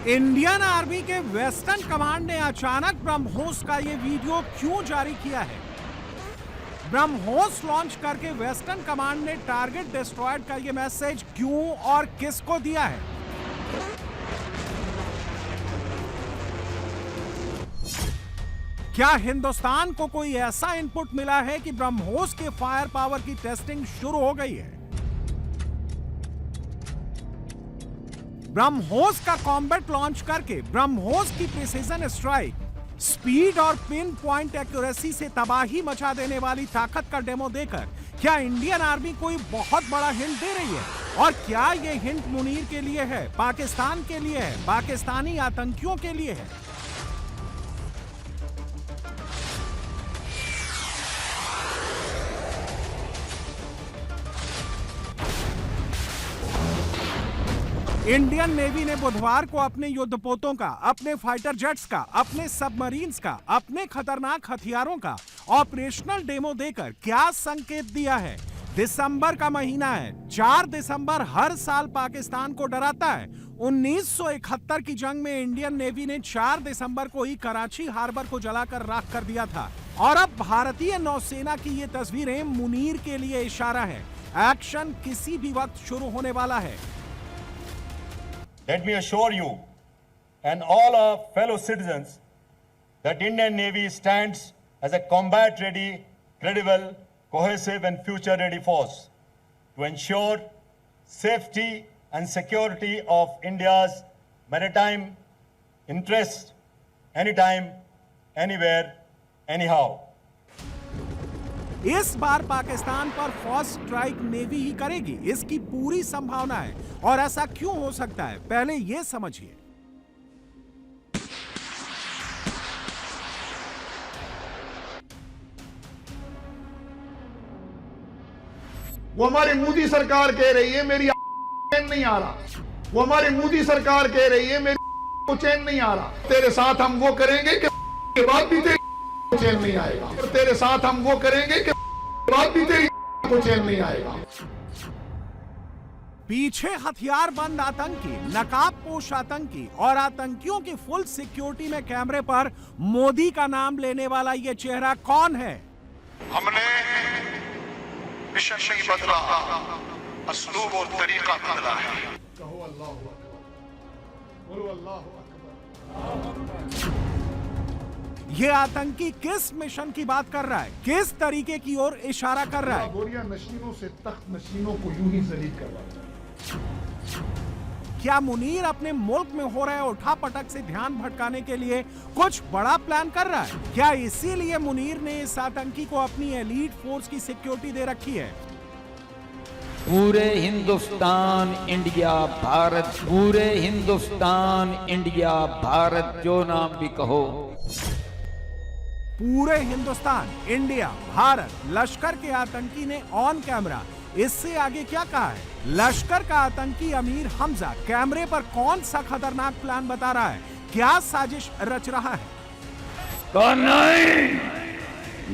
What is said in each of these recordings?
Indian army के western command ने अचानक ब्रह्मोस का ये वीडियो क्यों जारी किया है? ब्रह्मोस लॉन्च करके वेस्टर्न कमांड ने टारगेट डिस्ट्रॉयड का ये मैसेज क्यों और किसको दिया है? क्या हिंदुस्तान को कोई ऐसा इनपुट मिला है कि ब्रह्मोस के फायर पावर की टेस्टिंग शुरू हो गई है? ब्रह्मोस का कॉम्बैट लॉन्च करके ब्रह्मोस की प्रिसीजन स्ट्राइक, स्पीड और पिन पॉइंट एक्यूरेसी से तबाही मचा देने वाली ताकत का डेमो देकर क्या इंडियन आर्मी कोई बहुत बड़ा हिंट दे रही है? और क्या यह हिंट मुनीर के लिए है, पाकिस्तान के लिए है, पाकिस्तानी आतंकियों के लिए है? इंडियन नेवी ने बुधवार को अपने युद्धपोतों का, अपने फाइटर जेट्स का, अपने सबमरीन्स का, अपने खतरनाक हथियारों का ऑपरेशनल डेमो देकर क्या संकेत दिया है? दिसंबर का महीना है, 4 दिसंबर हर साल पाकिस्तान को डराता है। 1971 की जंग में इंडियन नेवी ने 4 दिसंबर को ही कराची हार्बर को जलाकर राख कर दिया था। और अब भारतीय नौसेना की ये तस्वीरें मुनीर के लिए इशारा है। एक्शन किसी भी वक्त शुरू होने वाला है। Let me assure you and all our fellow citizens that Indian Navy stands as a combat-ready, credible, cohesive and future-ready force to ensure safety and security of India's maritime interests anytime, anywhere, anyhow. इस बार पाकिस्तान पर first strike navy ही करेगी, इसकी पूरी संभावना है। और ऐसा क्यों हो सकता है, पहले यह समझिए। वो हमारी मोदी सरकार कह रही है मेरी चैन नहीं आ रहा। वो हमारी मोदी सरकार कह रही है मेरी को चैन नहीं आ रहा। तेरे साथ हम वो करेंगे कि के बाद भी तेरी को चैन नहीं आएगा। और तेरे साथ हम वो करेंगे कि बाद भी तेरी को चैन नहीं आएगा। पीछे हथियार बंद आतंकी, नकाबपोश आतंकी और आतंकियों की फुल सिक्योरिटी में कैमरे पर मोदी का नाम लेने वाला ये चेहरा कौन है? हमने मिशन नहीं बदला, असलूब और तरीका बदला है। कहो अल्लाह अकबर, बोलो अल्लाह अकबर। ये आतंकी किस मिशन की बात कर रहा है, किस तरीके की ओर इशारा कर रहा है? गोरिया नशीनों से तख्त नशीनों को यूं ही जलील करवाता है। क्या मुनीर अपने मुल्क में हो रहे उठापटक से ध्यान भटकाने के लिए कुछ बड़ा प्लान कर रहा है? क्या इसीलिए मुनीर ने इस आतंकी को अपनी एलीट फोर्स की सिक्योरिटी दे रखी है? पूरे हिंदुस्तान इंडिया भारत, पूरे हिंदुस्तान इंडिया भारत, जो नाम भी कहो। पूरे हिंदुस्तान, इंडिया, भारत, लश्कर के आतंकी ने ऑन कैमरा इससे आगे क्या कहा है? लश्कर का आतंकी अमीर हमजा कैमरे पर कौन सा खतरनाक प्लान बता रहा है? क्या साजिश रच रहा है? कौन नहीं,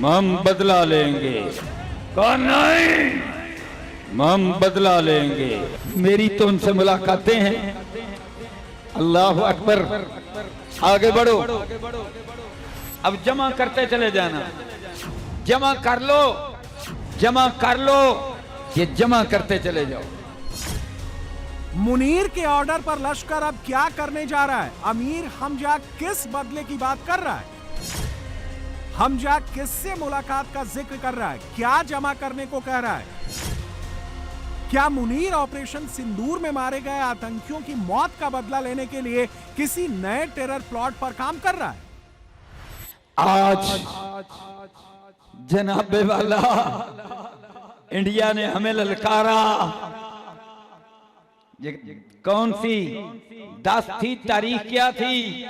हम बदला लेंगे। कौन नहीं, हम बदला लेंगे। मेरी तो उनसे मुलाकातें हैं। अल्लाह अकबर। आगे बढ़ो, अब जमा करते चले जाना। जमा कर लो, जमा कर लो, ये जमा करते चले जाओ। मुनीर के ऑर्डर पर लश्कर अब क्या करने जा रहा है? अमीर हमजा किस बदले की बात कर रहा है? हमजा किससे मुलाकात का जिक्र कर रहा है? क्या जमा करने को कह रहा है? क्या मुनीर ऑपरेशन सिंदूर में मारे गए आतंकियों की मौत का बदला लेने के लिए किसी नए टेरर प्लॉट पर काम कर रहा है? आज जनाबे वाला इंडिया ने हमें ललकारा। ये कौन सी 10 थी तारीख, क्या थी?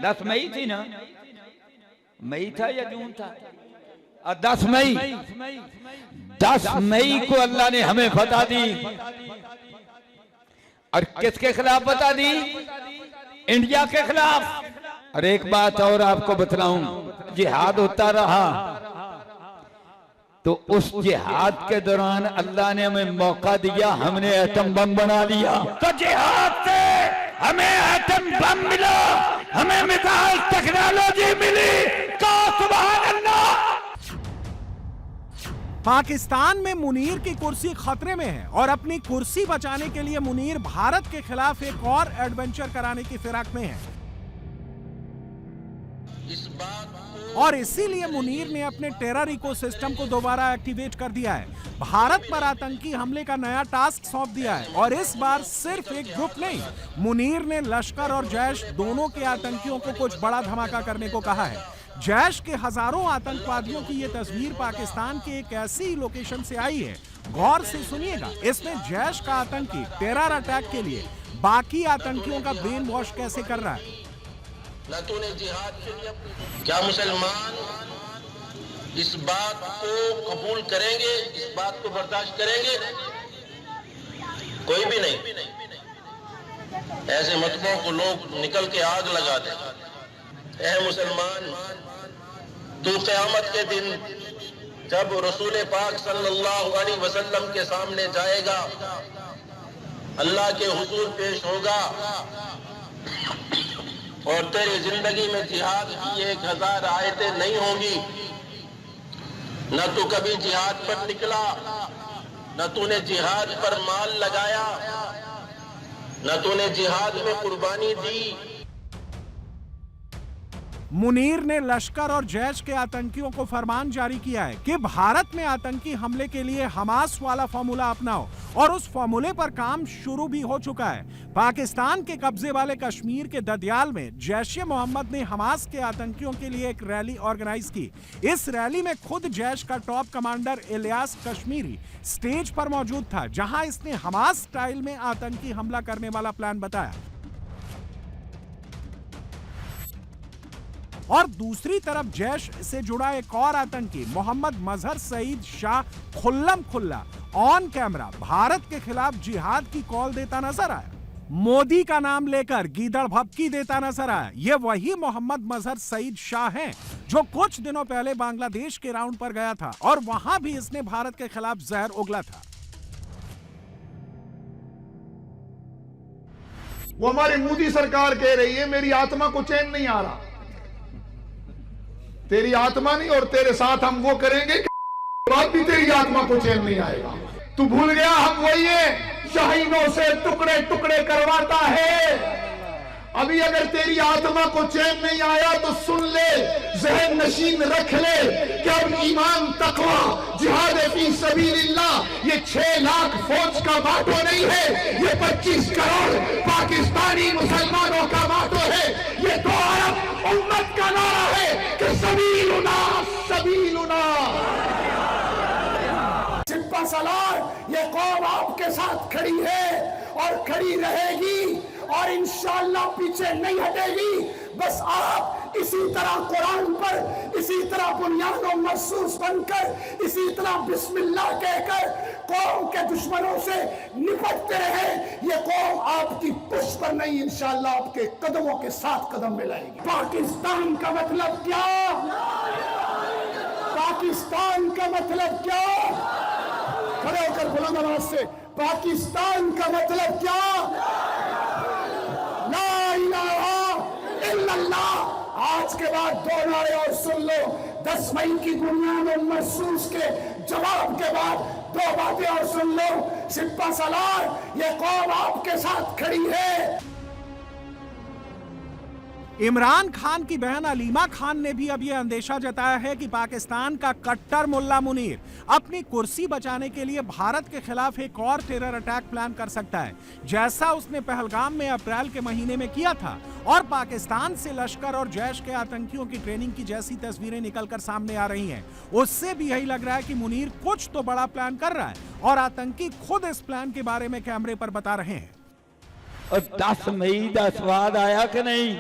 10 मई थी ना? मई था या जून था? 10 मई। 10 मई को अल्लाह ने हमें बता दी। और किसके खिलाफ बता दी? इंडिया के खिलाफ। और एक बात और आपको बतलाऊं, जिहाद होता रहा तो उस जिहाद के दौरान अल्लाह ने हमें मौका दिया, हमने एटम बम बना लिया। तो जिहाद से हमें एटम एटम बम मिला, हमें मिसाइल टेक्नोलॉजी मिली, तो सुभान अल्लाह। पाकिस्तान में मुनीर की कुर्सी खतरे में है और अपनी कुर्सी बचाने के लिए मुनीर भारत के खिलाफ एक और एडवेंचर कराने की फिराक में है और इसीलिए मुनीर ने अपने टेरर इकोसिस्टम को दोबारा एक्टिवेट कर दिया है। भारत पर आतंकी हमले का नया टास्क सौंप दिया है और इस बार सिर्फ एक ग्रुप नहीं, मुनीर ने लश्कर और जैश दोनों के आतंकियों को कुछ बड़ा धमाका करने को कहा है। जैश के हजारों आतंकवादियों की ये तस्वीर पाकिस्तान के एक ऐसी लोकेशन से आई है, गौर से सुनिएगा। इसमें जैश का आतंकी टेरर अटैक के लिए बाकी आतंकियों का ब्रेन वॉश कैसे कर रहा है। न तूने जिहाद के लिए, क्या मुसलमान इस बात को कबूल करेंगे, इस बात को बर्दाश्त करेंगे? कोई भी नहीं। ऐसे मतबों को लोग निकल के आग लगा दे। ऐ मुसलमान, तू क़यामत के दिन जब रसूल पाक सल्लल्लाहु अलैहि वसल्लम के सामने जाएगा, अल्लाह के हुजूर पेश होगा और तेरी जिंदगी में जिहाद की 1000 आयतें नहीं होंगी, न तू कभी जिहाद पर निकला, न तूने जिहाद पर माल लगाया, न तूने जिहाद में कुर्बानी दी। मुनीर ने लश्कर और जैश के आतंकियों को फरमान जारी किया है कि भारत में आतंकी हमले के लिए हमास वाला फॉर्मूला अपनाओ और उस फॉर्मूले पर काम शुरू भी हो चुका है। पाकिस्तान के कब्जे वाले कश्मीर के ददियाल में जैश-ए-मोहम्मद ने हमास के आतंकियों के लिए एक रैली ऑर्गेनाइज की। इस रैली में खुद जैश का top commander Ilyas Kashmiri stage पर मौजूद था, जहां इसने हमास स्टाइल में आतंकी हमला करने वाला प्लान बताया। और दूसरी तरफ जैश से जुड़ा एक और आतंकी मोहम्मद मजहर सईद शाह खुल्ला ऑन कैमरा भारत के खिलाफ जिहाद की कॉल देता नजर आया। मोदी का नाम लेकर गीदड़ भभकी देता नजर आया। ये वही मोहम्मद मजहर सईद शाह हैं जो कुछ दिनों पहले बांग्लादेश के राउंड पर गया था और वहां भी इसने भारत के खिलाफ जहर उगला था। वो हमारी मोदी सरकार कह रही है मेरी आत्मा को चैन नहीं आ रहा। तेरी आत्मा नहीं, और तेरे साथ हम वो करेंगे कि बाद भी तेरी आत्मा को चैन नहीं आएगा। तू भूल गया हम वही है, शाहीनों से टुकड़े टुकड़े करवाता है। अभी अगर तेरी आत्मा को चैन नहीं आया तो सुन ले, ज़हन नशीन रख ले कि अब ईमान, तकवा, जिहाद फी सबीलिल्लाह ये 6 लाख फौज का बाटो नहीं है, ये 25 करोड़ पाकिस्तानी मुसलमानों का बाटो है। ये 2 अरब उम्मत का नारा है कि सबीलुना सबीलुना। सिप्पा सलार ये कौम आपके साथ खड़ी है और खड़ी रहेगी और इंशाअल्लाह पीछे नहीं हटेगी। बस आप इसी तरह कुरान पर, इसी तरह बुनियाद और महसूस बनकर, इसी तरह बिस्मिल्लाह कहकर कौम के दुश्मनों से निपटते रहे। ये कौम आपकी पुष्ट पर नहीं, इंशाअल्लाह आपके कदमों के साथ कदम मिलाएगी। पाकिस्तान का मतलब क्या? पाकिस्तान का मतलब क्या? खड़े होकर बुलंद आवाज से, पाकिस्तान का मतलब क्या? ला इलाहा इल्लल्लाह। आज के बाद 2 नारे और सुन लो। 10 मई की बुनियाद और महसूस के जवाब के बाद 2 बातें और सुन लो। सिप्पा सलार ये कौम आपके साथ खड़ी है। इमरान खान की बहन अलीमा खान ने भी अब यह अंदेशा जताया है कि पाकिस्तान का कट्टर मुल्ला मुनीर अपनी कुर्सी बचाने के लिए भारत के खिलाफ एक और टेरर अटैक प्लान कर सकता है, जैसा उसने पहलगाम में अप्रैल के महीने में किया था। और पाकिस्तान से लश्कर और जैश के आतंकियों की ट्रेनिंग की जैसी तस्वीरें निकलकर सामने आ रही हैं, उससे भी यही लग रहा है कि मुनीर कुछ तो बड़ा प्लान कर रहा है और आतंकी खुद इस प्लान के बारे में कैमरे पर बता रहे हैं। और 10 मई का स्वाद आया कि नहीं?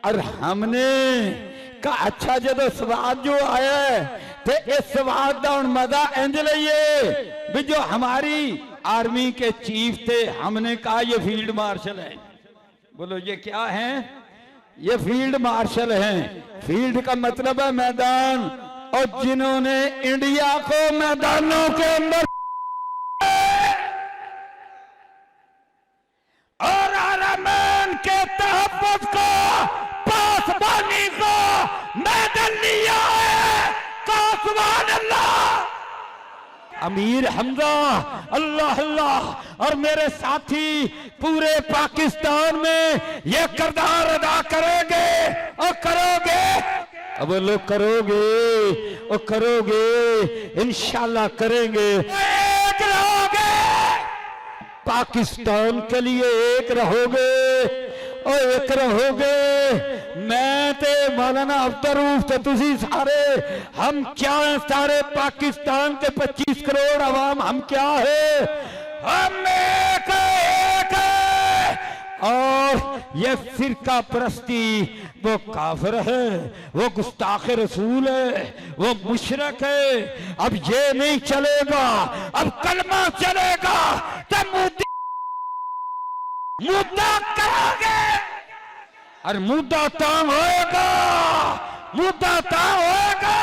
और हमने कहा अच्छा जो स्वाद जो आया है तो इस स्वाद का मजा इंज लिए भी जो हमारी आर्मी के चीफ थे, हमने कहा ये फील्ड मार्शल है। बोलो ये क्या है? ये फील्ड मार्शल हैं। फील्ड का मतलब है मैदान, और जिन्होंने इंडिया को मैदानों के अंदर और आर्मी के तहत सुभान अल्लाह। अमीर हमजा अल्लाह अल्लाह और मेरे साथी पूरे पाकिस्तान में ये किरदार अदा करेंगे और करोगे। अब लोग करोगे और करोगे, इंशाल्लाह करेंगे। एक रहोगे, पाकिस्तान के लिए एक रहोगे और एक रहोगे। मैं ते मौलाना अब्दुर्रऊफ ते तुसी सारे, हम क्या हैं? सारे पाकिस्तान के 25 करोड़ अवाम हम क्या है? हम एक है। और ये फिरका परस्ती वो काफिर है, वो गुस्ताख रसूल है, वो मुशरक है। अब ये नहीं चलेगा, अब कलमा चलेगा तो मुद्दा करोगे और मुद्दा ताम होएगा, मुद्दा ताम होएगा।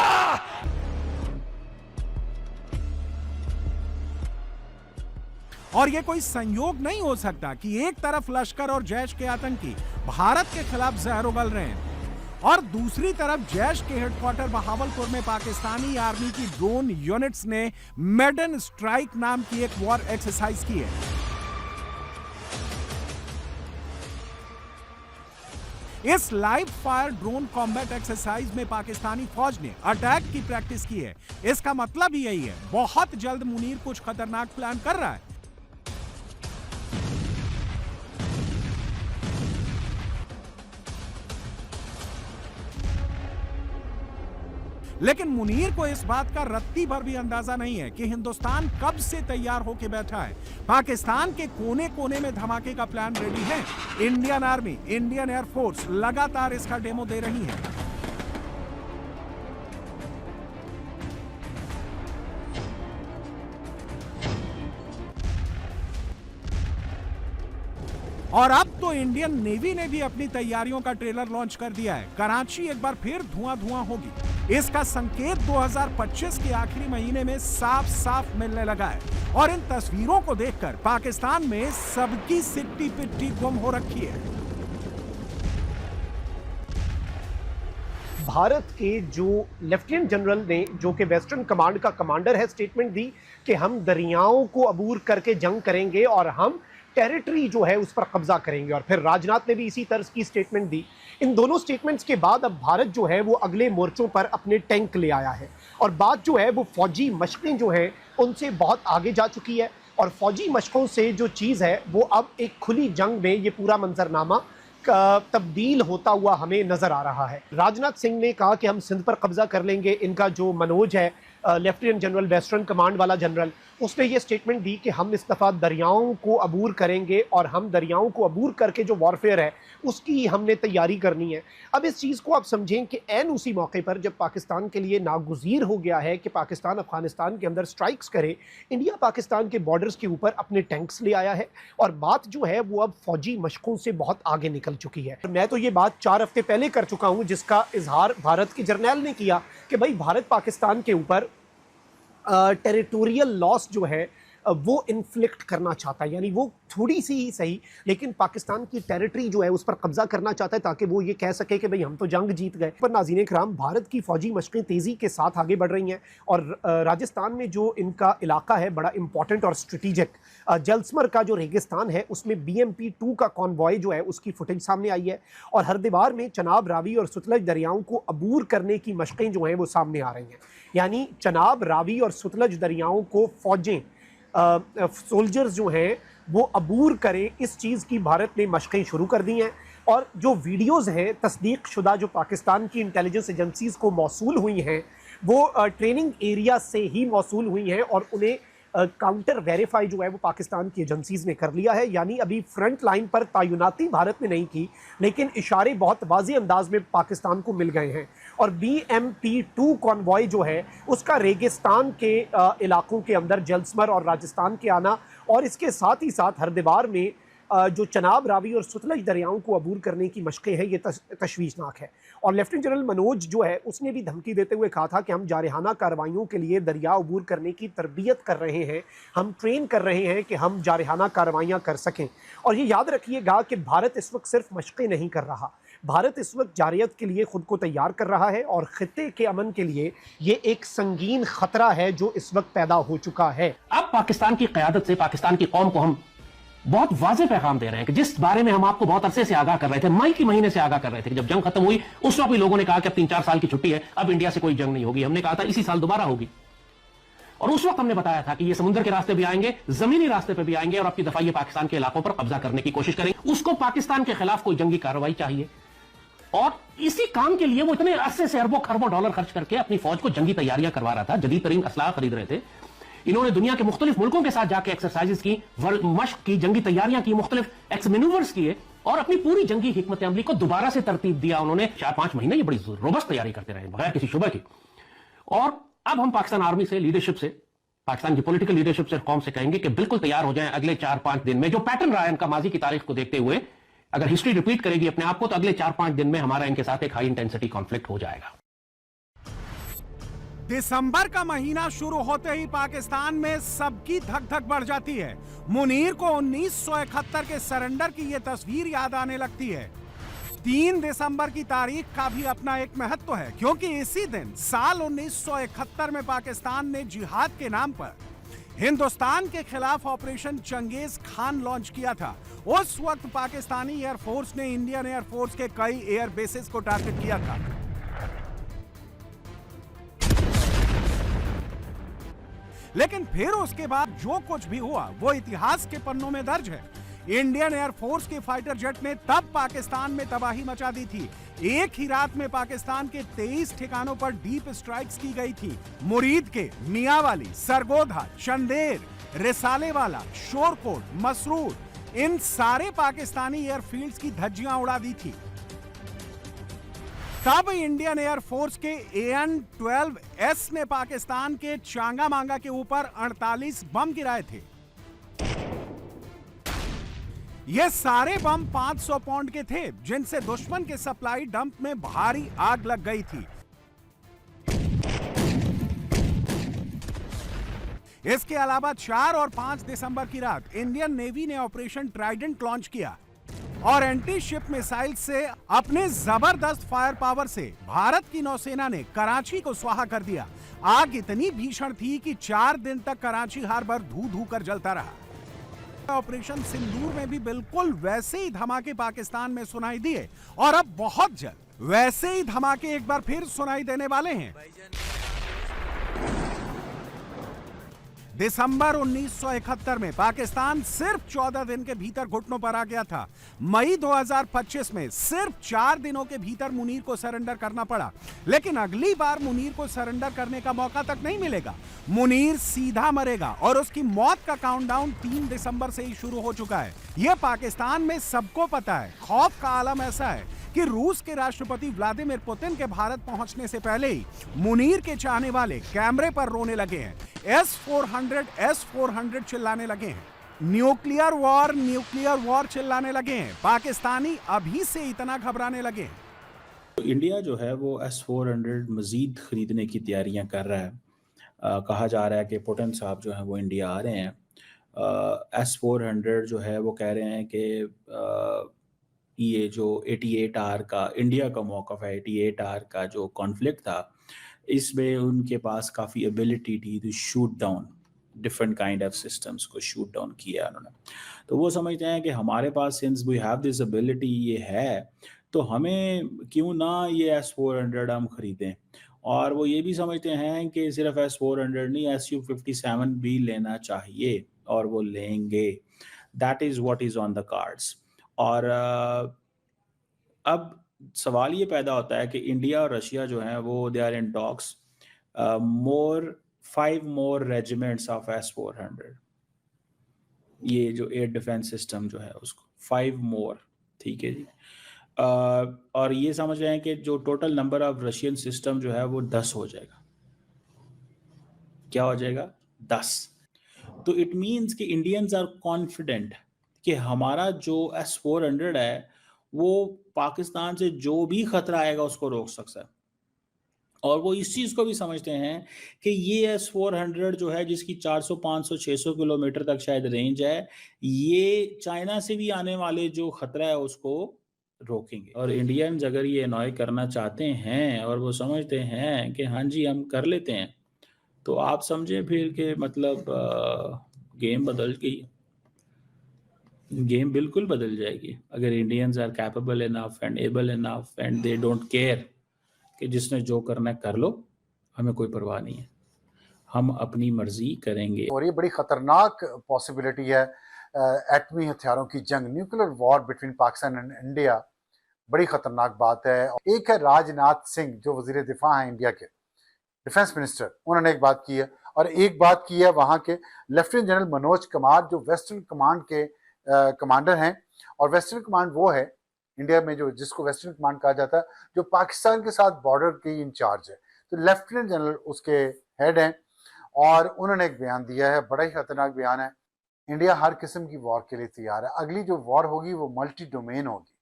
और ये कोई संयोग नहीं हो सकता कि एक तरफ लश्कर और जैश के आतंकी भारत के खिलाफ जहर उगल रहे हैं और दूसरी तरफ जैश के हेडक्वार्टर बहावलपुर में पाकिस्तानी आर्मी की ड्रोन यूनिट्स ने मेडन स्ट्राइक नाम की एक वॉर एक्सरसाइज की है। इस live fire drone combat exercise में पाकिस्तानी फौज ने अटैक की प्रैक्टिस की है। इसका मतलब ही यही है, बहुत जल्द मुनीर कुछ खतरनाक प्लान कर रहा है। लेकिन मुनीर को इस बात का रत्ती भर भी अंदाजा नहीं है कि हिंदुस्तान कब से तैयार होकर बैठा है। पाकिस्तान के कोने कोने में धमाके का प्लान रेडी है। इंडियन आर्मी, इंडियन एयरफोर्स लगातार इसका डेमो दे रही है। और अब तो इंडियन नेवी ने भी अपनी तैयारियों का ट्रेलर लॉन्च कर दिया है। कराची एक बार फिर धुआं होगी। इसका संकेत 2025 के आखिरी महीने में साफ साफ मिलने लगा है और इन तस्वीरों को देखकर पाकिस्तान में सबकी सिट्टी पिट्टी गुम हो रखी है। भारत के जो लेफ्टिनेंट जनरल ने, जो कि वेस्टर्न कमांड का कमांडर है, स्टेटमेंट दी कि हम दरियाओं को अबूर करके जंग करेंगे और हम टेरिटरी जो है उस पर कब्जा करेंगे। और फिर राजनाथ ने भी इसी तर्ज की स्टेटमेंट दी। इन दोनों स्टेटमेंट्स के बाद अब भारत जो है वो अगले मोर्चों पर अपने टैंक ले आया है और बात जो है वो फौजी मशकें जो हैं उनसे बहुत आगे जा चुकी है। और फौजी मशकों से जो चीज़ है वो अब एक खुली जंग में ये पूरा मंजरनामा तब्दील होता हुआ हमें नजर आ रहा है। राजनाथ सिंह ने कहा कि हम सिंध पर कब्जा कर लेंगे। इनका जो मनोज है, लेफ्टिनेंट जनरल वेस्टर्न कमांड वाला जनरल, उसने ये स्टेटमेंट दी कि हम इस दफ़ा दरियाओं को अबूर करेंगे और हम दरियाओं को अबूर करके जो वॉरफेयर है उसकी हमने तैयारी करनी है। अब इस चीज़ को आप समझें कि ऐन उसी मौके पर जब पाकिस्तान के लिए नागुज़ीर हो गया है कि पाकिस्तान अफगानिस्तान के अंदर स्ट्राइक्स करे, इंडिया पाकिस्तान के बॉर्डर्स के ऊपर अपने टैंक्स ले आया है और बात जो है वो अब फौजी मशकों से बहुत आगे निकल चुकी है। मैं तो ये बात 4 हफ्ते पहले कर चुका हूँ, जिसका इजहार भारत के जर्नैल ने किया कि भाई भारत पाकिस्तान के ऊपर टेरिटोरियल लॉस जो है वो इन्फ्लिक्ट करना चाहता है, यानी वो थोड़ी सी ही सही लेकिन पाकिस्तान की टेरिटरी जो है उस पर कब्जा करना चाहता है ताकि वो ये कह सके कि भाई हम तो जंग जीत गए। पर नाज़रीन इकराम, भारत की फौजी मशकें तेज़ी के साथ आगे बढ़ रही हैं और राजस्थान में जो इनका इलाका है बड़ा इंपॉर्टेंट और स्ट्रेटिजिक, जलस्मर का जो रेगिस्तान है उसमें BMP-2 का कॉन्वॉय जो है उसकी फुटेज सामने आई है और हरदिवार में चनाब, रावी और सतलज दरियाओं को अबूर करने की मशकें जो हैं वो सामने आ रही हैं। यानी चनाब, रावी और सतलज दरियाओं को फौजें, सोल्जर्स जो हैं वो अबूर करें, इस चीज़ की भारत ने मशक़ें शुरू कर दी हैं। और जो वीडियोज़ हैं तस्दीक शुदा जो पाकिस्तान की इंटेलिजेंस एजेंसीज़ को मौसूल हुई हैं वो ट्रेनिंग एरिया से ही मौसूल हुई हैं और उन्हें काउंटर वेरीफाई जो है वो पाकिस्तान की एजेंसीज़ ने कर लिया है। यानी अभी फ्रंट लाइन पर तैनाती भारत ने नहीं की लेकिन इशारे बहुत वाज़े अंदाज में पाकिस्तान को मिल गए हैं। और BMP-2 कॉन्वॉय जो है उसका रेगिस्तान के इलाकों के अंदर जलस्मर और राजस्थान के आना और इसके साथ ही साथ हरदिवार में जो चनाब, रावी और सतलज दरियाओं को अबूर करने की मशक़ें हैं, ये तशवीशनाक है। और लेफ्टिनेंट जनरल मनोज जो है उसने भी धमकी देते हुए कहा था कि हम जारहाना कार्रवाइयों के लिए दरिया अबूर करने की तरबियत कर रहे हैं, हम ट्रेन कर रहे हैं कि हम जारहाना कार्रवाइयाँ कर सकें। और ये याद रखिएगा कि भारत इस वक्त सिर्फ मशक़ें नहीं कर रहा, भारत इस वक्त जारियत के लिए खुद को तैयार कर रहा है और खित्ते के अमन के लिए ये एक संगीन खतरा है जो इस वक्त पैदा हो चुका है। अब पाकिस्तान की क़यादत से पाकिस्तान की कौम को हम बहुत वाज़े पैगाम दे रहे हैं कि जिस बारे में हम आपको बहुत अरसे से आगाह कर रहे थे, मई के महीने से आगाह कर रहे थे कि जब जंग खत्म हुई उस वक्त भी लोगों ने कहा कि अब 3-4 साल की छुट्टी है, अब इंडिया से कोई जंग नहीं होगी। हमने कहा था इसी साल दोबारा होगी। और उस वक्त हमने बताया था कि ये समुद्र के रास्ते भी आएंगे, जमीनी रास्ते पे भी आएंगे और अपनी दफा ये पाकिस्तान के इलाकों पर कब्जा करने की कोशिश करेंगे। उसको पाकिस्तान के खिलाफ कोई जंगी कार्रवाई चाहिए और इसी काम के लिए वो इतने अरसे से अरबों खरबों डॉलर खर्च करके अपनी फौज को जंगी तैयारियां करवा रहा था, जदीद तरीन असलाह खरीद रहे थे। इन्होंने दुनिया के मुख्तलिफ मुल्कों के साथ जाके एक्सरसाइजेस की, मश्क की, जंगी तैयारियां की, मुख्तलिफ एक्स मैनूवर्स किए और अपनी पूरी जंगी हिकमत अमली को दोबारा से तरतीब दिया। उन्होंने 4-5 महीने ये बड़ी रोबस्ट तैयारी करते रहे बगैर किसी शुबह की। और अब हम पाकिस्तान आर्मी से, लीडरशिप से, पाकिस्तान की पॉलिटिकल लीडरशिप से, कौम से कहेंगे कि बिल्कुल तैयार हो जाएं अगले 4-5 दिन में। जो पैटर्न रहा है इनका माजी की तारीख को देखते हुए, अगर हिस्ट्री रिपीट करेगी अपने आप को, तो अगले 4-5 दिन में हमारा इनके साथ एक हाई इंटेंसिटी कॉन्फ्लिक्ट हो जाएगा। दिसंबर का महीना शुरू होते ही पाकिस्तान में सबकी धक धक बढ़ जाती है। मुनीर को 1971 के सरेंडर की यह तस्वीर याद आने लगती है। 3 दिसंबर की तारीख का भी अपना एक महत्व है, क्योंकि इसी दिन साल 1971 में पाकिस्तान ने जिहाद के नाम पर हिंदुस्तान के खिलाफ ऑपरेशन चंगेज खान लॉन्च किया था। उस वक्त पाकिस्तानी एयरफोर्स ने इंडियन एयरफोर्स के कई एयर बेसेस को टारगेट किया था। लेकिन फिर उसके बाद जो कुछ भी हुआ वो इतिहास के पन्नों में दर्ज है। इंडियन एयरफोर्स के फाइटर जेट ने तब पाकिस्तान में तबाही मचा दी थी। एक ही रात में पाकिस्तान के 23 ठिकानों पर डीप स्ट्राइक्स की गई थी। मुरीद के मियांवाली, सरगोधा, चंदेर, रिसालेवाला, शोरकोट, मसरूर, इन सारे पाकिस्तानी एयरफील्ड्स की धज्जियां उड़ा दी थी। तब इंडियन एयरफोर्स के AN-12S ने पाकिस्तान के चांगा मांगा के ऊपर 48 बम गिराए थे। ये सारे बम 500 पाउंड के थे, जिनसे दुश्मन के सप्लाई डंप में भारी आग लग गई थी। इसके अलावा 4 और 5 दिसंबर की रात इंडियन नेवी ने ऑपरेशन ट्राइडेंट लॉन्च किया और एंटी शिप मिसाइल से अपने जबरदस्त फायर पावर से भारत की नौसेना ने कराची को स्वाहा कर दिया। आग इतनी भीषण थी कि 4 दिन तक कराची हार्बर धू धू कर जलता रहा। ऑपरेशन सिंदूर में भी बिल्कुल वैसे ही धमाके पाकिस्तान में सुनाई दिए और अब बहुत जल्द वैसे ही धमाके एक बार फिर सुनाई देने वाले हैं। दिसंबर 1971 में पाकिस्तान सिर्फ 14 दिन के भीतर घुटनों पर आ गया था। मई 2025 में सिर्फ 4 दिनों के भीतर मुनीर को सरेंडर करना पड़ा। लेकिन अगली बार मुनीर को सरेंडर करने का मौका तक नहीं मिलेगा। मुनीर सीधा मरेगा और उसकी मौत का काउंटडाउन 3 दिसंबर से ही शुरू हो चुका है। यह पाकिस्तान में सबको पता है। खौफ का आलम ऐसा है कि रूस के राष्ट्रपति व्लादिमीर पुतिन के भारत पहुंचने से पहले ही मुनीर के चाहने वाले कैमरे पर रोने लगे हैं। S-400 चिल्लाने लगे हैं। न्यूक्लियर वॉर चिल्लाने लगे हैं। पाकिस्तानी अभी से इतना घबराने लगे हैं। तो इंडिया जो है वो S-400 मजीद खरीदने की तैयारियां कर रहा है। कहा जा रहा है कि पुतिन साहब जो है वो इंडिया आ रहे हैं। S-400 जो है वो कह रहे हैं कि ये जो 88R का इंडिया का मौक़िफ़ है, 88R का जो कॉन्फ्लिक्ट था, इसमें उनके पास काफ़ी एबिलिटी थी to shoot down different kind of systems को शूट डाउन किया उन्होंने। तो वो समझते हैं कि हमारे पास since we have this ability ये है, तो हमें क्यों ना ये S-400 हम ख़रीदें। और वो ये भी समझते हैं कि सिर्फ S-400 नहीं, Su-57 भी लेना चाहिए और वो लेंगे। That is what is on the cards. और अब सवाल ये पैदा होता है कि इंडिया और रशिया जो हैं वो they are in talks 5 more regiments of S-400, ये जो एयर डिफेंस सिस्टम जो है उसको 5 more, ठीक है जी। और ये समझ रहे हैं कि जो total number of Russian system जो है वो 10 हो जाएगा। क्या हो जाएगा? 10। तो इट मीन्स कि इंडियंस आर कॉन्फिडेंट कि हमारा जो S-400 है वो पाकिस्तान से जो भी खतरा आएगा उसको रोक सकता है। और वो इस चीज़ को भी समझते हैं कि ये S-400 जो है जिसकी 400, 500, 600 किलोमीटर तक शायद रेंज है, ये चाइना से भी आने वाले जो खतरा है उसको रोकेंगे। और इंडियंस अगर ये एनॉय करना चाहते हैं और वो समझते हैं कि हाँ जी हम कर लेते हैं, तो आप समझें फिर कि मतलब गेम बदल गई। गेम बिल्कुल बदल जाएगी अगर Indians are capable enough and able enough and they don't care कि जिसने जो करना है कर लो, हमें कोई परवाह नहीं है, हम अपनी मर्जी करेंगे। और ये बड़ी खतरनाक पॉसिबिलिटी है एटमी हथियारों की जंग, nuclear war between Pakistan and India, बड़ी खतरनाक बात है। एक है राजनाथ सिंह जो वजीर दिफा हैं इंडिया के, डिफेंस मिनिस्टर, उन्होंने एक बात की है, और एक बात की है वहाँ के लेफ्टिनेंट जनरल मनोज कुमार जो वेस्टर्न कमांड के कमांडर हैं। और वेस्टर्न कमांड वो है इंडिया में जो जिसको वेस्टर्न कमांड कहा जाता है, जो पाकिस्तान के साथ बॉर्डर की इंचार्ज है, तो लेफ्टिनेंट जनरल उसके हेड हैं। और उन्होंने एक बयान दिया है, बड़ा ही खतरनाक बयान है। इंडिया हर किस्म की वॉर के लिए तैयार है। अगली जो वॉर होगी वो मल्टी डोमेन होगी,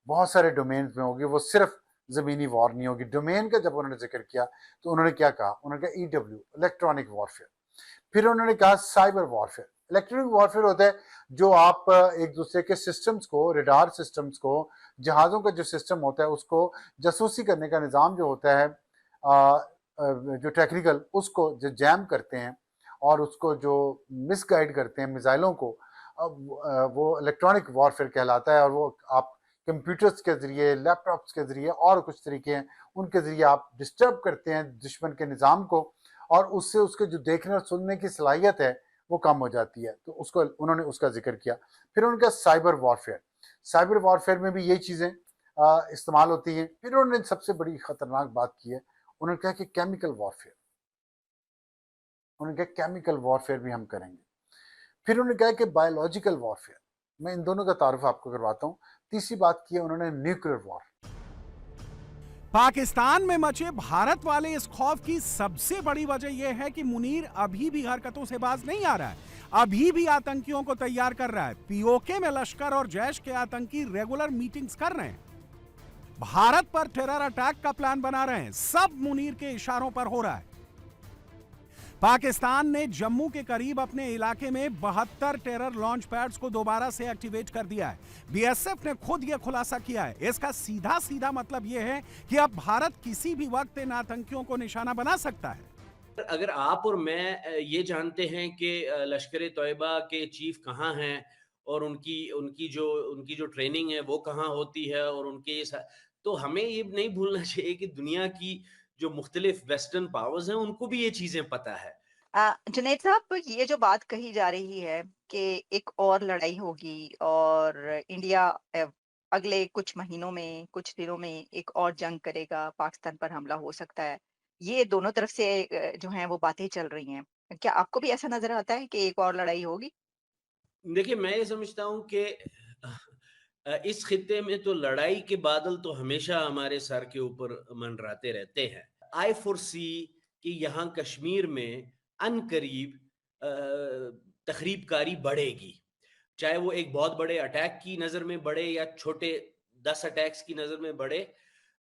बहुत सारे डोमेन में होगी, वो सिर्फ ज़मीनी वॉर नहीं होगी। डोमेन का जब उन्होंने जिक्र किया तो उन्होंने क्या कहा, उन्होंने कहा EW इलेक्ट्रॉनिक वॉरफेयर, फिर उन्होंने कहा साइबर वॉरफेयर। इलेक्ट्रॉनिक वॉरफेयर होता है जो आप एक दूसरे के सिस्टम्स को, रडार सिस्टम्स को, जहाज़ों का जो सिस्टम होता है उसको जासूसी करने का निज़ाम जो होता है, जो टेक्निकल, उसको जो जैम करते हैं और उसको जो मिसगाइड करते हैं मिसाइलों को, वो इलेक्ट्रॉनिक वॉरफेयर कहलाता है। और वो आप कंप्यूटर्स के ज़रिए, लैपटॉप्स के ज़रिए और कुछ तरीके हैं उनके ज़रिए आप डिस्टर्ब करते हैं दुश्मन के निज़ाम को, और उससे उसके जो देखने और सुनने की सलाहियत है वो कम हो जाती है। तो उसको उन्होंने उसका जिक्र किया। फिर उनका साइबर वॉरफेयर, साइबर वॉरफेयर में भी यही चीज़ें इस्तेमाल होती हैं। फिर उन्होंने सबसे बड़ी ख़तरनाक बात की है, उन्होंने कहा कि केमिकल वॉरफेयर, उन्होंने कहा केमिकल वॉरफेयर भी हम करेंगे। फिर उन्होंने कहा कि बायोलॉजिकल वॉरफेयर, मैं इन दोनों का तारुफ आपको करवाता हूँ। तीसरी बात की है उन्होंने न्यूक्लियर वॉर। पाकिस्तान में मचे भारत वाले इस खौफ की सबसे बड़ी वजह यह है कि मुनीर अभी भी हरकतों से बाज नहीं आ रहा है, अभी भी आतंकियों को तैयार कर रहा है। पीओके में लश्कर और जैश के आतंकी रेगुलर मीटिंग्स कर रहे हैं, भारत पर टेरर अटैक का प्लान बना रहे हैं। सब मुनीर के इशारों पर हो रहा है। पाकिस्तान ने जम्मू के करीब अपने इलाके में 72 टेरर लॉन्च पैड्स को दोबारा से एक्टिवेट कर दिया है। बीएसएफ ने खुद यह खुलासा किया है। इसका सीधा सीधा मतलब यह है कि अब भारत किसी भी वक्त इन आतंकियों को निशाना बना सकता है। अगर आप और मैं ये जानते हैं कि लश्कर तोयबा के चीफ कहाँ हैं और उनकी जो ट्रेनिंग है वो कहाँ होती है, और उनके तो हमें ये नहीं भूलना चाहिए कि दुनिया की जो मुख्तलिफ वेस्टर्न पावर्स हैं उनको भी ये चीजें पता है। जुनैद साहब, ये जो बात कही जा रही है कि एक और लड़ाई होगी और इंडिया अगले कुछ महीनों में, कुछ दिनों में एक और जंग करेगा, पाकिस्तान पर हमला हो सकता है, ये दोनों तरफ से जो हैं वो बातें चल रही हैं। क्या आपको भी ऐसा नजर आता है कि एक और लड़ाई होगी? देखिए, मैं ये समझता हूँ कि इस खित्ते में तो लड़ाई के बादल तो हमेशा हमारे सर के ऊपर मंडराते रहते हैं। आई फोरसी कि यहाँ कश्मीर में अनकरीब तखरीबकारी बढ़ेगी, चाहे वो एक बहुत बड़े अटैक की नज़र में बढ़े या छोटे 10 अटैक्स की नज़र में बढ़े,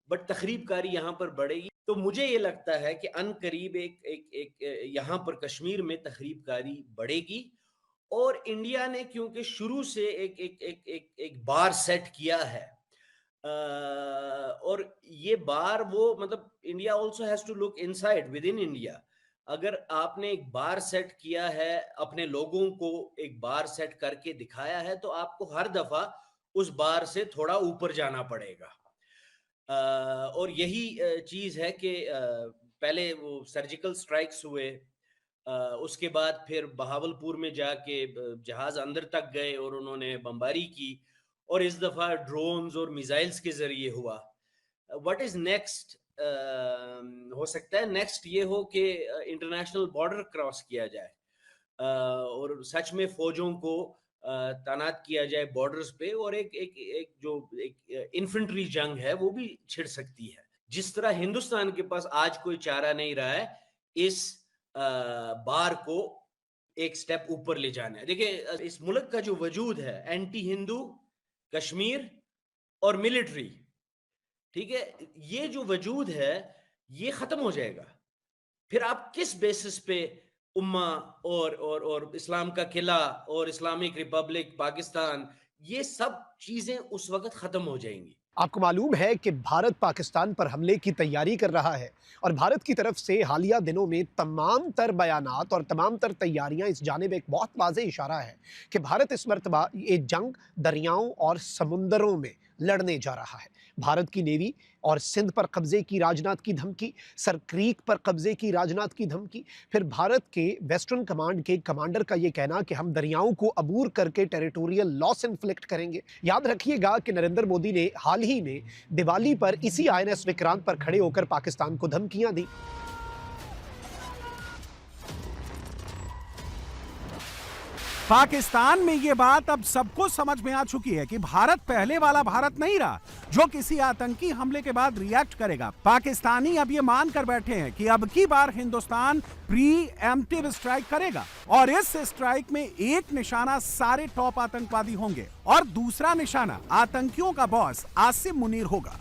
बट तखरीबकारी यहाँ पर बढ़ेगी। तो मुझे ये लगता है कि अनकरीब एक यहाँ पर कश्मीर में तखरीबकारी बढ़ेगी। और इंडिया ने क्योंकि शुरू से एक बार सेट किया है, और ये बार वो मतलब India also has to look inside within India. अगर आपने एक बार सेट किया है, अपने लोगों को एक बार सेट करके दिखाया है, तो आपको हर दफा उस बार से थोड़ा ऊपर जाना पड़ेगा। और यही चीज है कि पहले वो सर्जिकल स्ट्राइक्स हुए, उसके बाद फिर बहावलपुर में जाके जहाज अंदर तक गए और उन्होंने बमबारी की, और इस दफा ड्रोन्स और मिसाइल्स के जरिए हुआ। What is next? हो सकता है नेक्स्ट ये हो कि इंटरनेशनल बॉर्डर क्रॉस किया जाए और सच में फौजों को तैनात किया जाए बॉर्डर्स पे, और एक इन्फेंट्री जंग है वो भी छिड़ सकती है। जिस तरह हिंदुस्तान के पास आज कोई चारा नहीं रहा है इस बार को एक स्टेप ऊपर ले जाना है। देखिए, इस मुल्क का जो वजूद है, एंटी हिंदू, कश्मीर और मिलिट्री, ठीक है, ये जो वजूद है ये खत्म हो जाएगा। फिर आप किस बेसिस पे उम्मा और इस्लाम का किला और इस्लामिक रिपब्लिक पाकिस्तान, ये सब चीजें उस वक्त खत्म हो जाएंगी। आपको मालूम है कि भारत पाकिस्तान पर हमले की तैयारी कर रहा है और भारत की तरफ से हालिया दिनों में तमाम तर बयानात और तमाम तर तैयारियां इस जानिब एक बहुत वाज़ेह इशारा है कि भारत इस मरतबा ये जंग दरियाओं और समुंदरों में लड़ने जा रहा है। भारत की नेवी और सिंध पर कब्जे की राजनाथ की धमकी, सर क्रीक पर कब्जे की राजनाथ की धमकी, फिर भारत के वेस्टर्न कमांड के कमांडर का ये कहना कि हम दरियाओं को अबूर करके टेरिटोरियल लॉस इन्फ्लिक्ट करेंगे। याद रखिएगा कि नरेंद्र मोदी ने हाल ही में दिवाली पर इसी INS विक्रांत पर खड़े होकर पाकिस्तान को धमकियां दी। पाकिस्तान में ये बात अब सबको समझ में आ चुकी है कि भारत पहले वाला भारत नहीं रहा जो किसी आतंकी हमले के बाद रिएक्ट करेगा। पाकिस्तानी अब ये मान कर बैठे हैं कि अब की बार हिंदुस्तान प्री एम्प्टिव स्ट्राइक करेगा और इस स्ट्राइक में एक निशाना सारे टॉप आतंकवादी होंगे और दूसरा निशाना आतंकियों का बॉस आसिम मुनीर होगा।